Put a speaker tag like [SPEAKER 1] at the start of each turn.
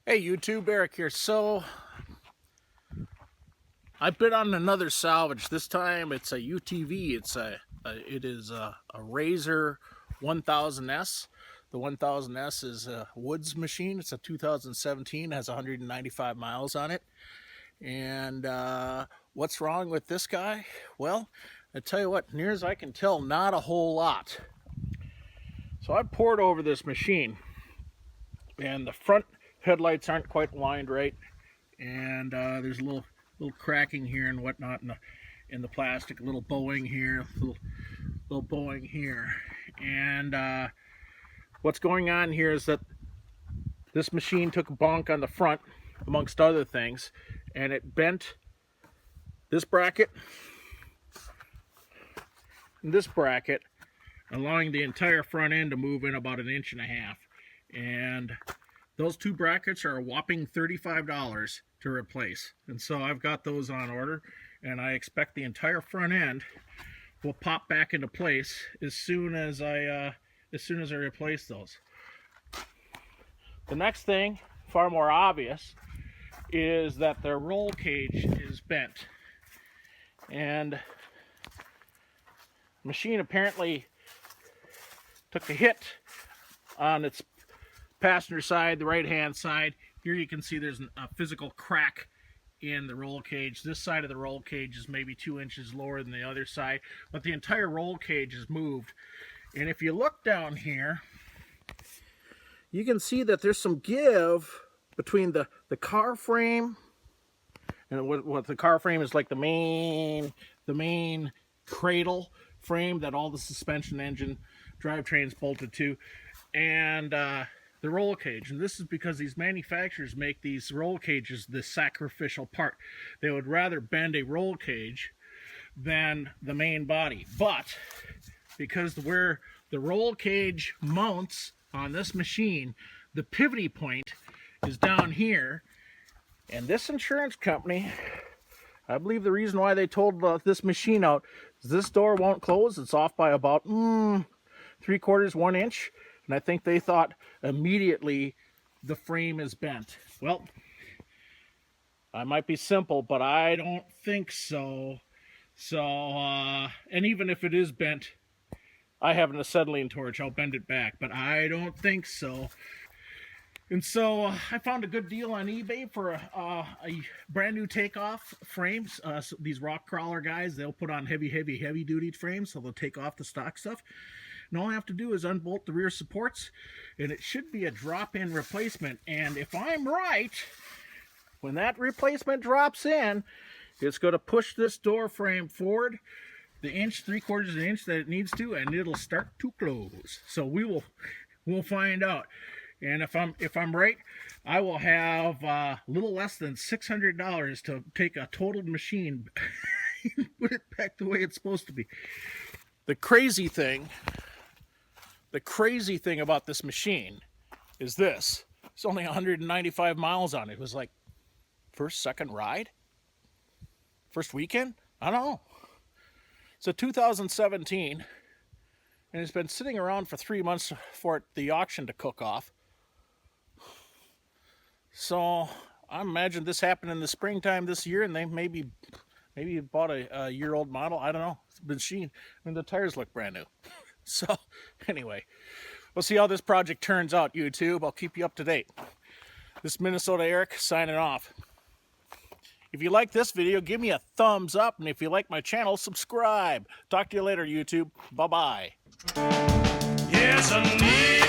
[SPEAKER 1] Hey YouTube, Eric here. So I bid on another salvage. This time it's a UTV. It is a RZR 1000S. The 1000S is a Woods machine. It's a 2017. Has 195 miles on it. And what's wrong with this guy? Well, I tell you what, near as I can tell, not a whole lot. So I poured over this machine, and the front headlights aren't quite lined right, and there's a little cracking here and whatnot in the plastic, a little bowing here, little bowing here. And what's going on here is that this machine took a bonk on the front, amongst other things, and it bent this bracket and this bracket, allowing the entire front end to move in about 1.5 inches. And those two brackets are a whopping $35 to replace. And so I've got those on order, and I expect the entire front end will pop back into place as soon as I replace those. The next thing, far more obvious, is that the roll cage is bent. And the machine apparently took a hit on its passenger side, the right hand side. Here you can see there's a physical crack in the roll cage. This side of the roll cage is maybe 2 inches lower than the other side, but the entire roll cage is moved. And if you look down here, you can see that there's some give between the car frame, and what the car frame is like the main cradle frame that all the suspension, engine, drivetrain's bolted to, and the roll cage. And this is because these manufacturers make these roll cages the sacrificial part. They would rather bend a roll cage than the main body. But because where the roll cage mounts on this machine, the pivoting point is down here, and this insurance company, I believe the reason why they told this machine out is this door won't close. It's off by about 3/4, 1 inch. And I think they thought immediately the frame is bent. Well, I might be simple, but I don't think so. And even if it is bent, I have an acetylene torch. I'll bend it back, but I don't think so. And so I found a good deal on eBay for a brand new takeoff frames. So these rock crawler guys, they'll put on heavy duty frames, so they'll take off the stock stuff. And all I have to do is unbolt the rear supports, and it should be a drop-in replacement. And if I'm right, when that replacement drops in, it's going to push this door frame forward the 3/4 of an inch that it needs to, and it'll start to close. So we'll find out. And if I'm right, I will have a little less than $600 to take a totaled machine and put it back the way it's supposed to be. The crazy thing about this machine is this. It's only 195 miles on it. It was like second ride? First weekend? I don't know. It's a 2017, and it's been sitting around for 3 months for the auction to cook off. So I imagine this happened in the springtime this year, and they maybe bought a year-old model. I don't know. It's a machine. I mean, the tires look brand new. So anyway, we'll see how this project turns out, YouTube. I'll keep you up to date. This is MinnesotaEric signing off. If you like this video, give me a thumbs up, and if you like my channel, subscribe. Talk to you later, YouTube. Bye-bye.
[SPEAKER 2] Yes, I need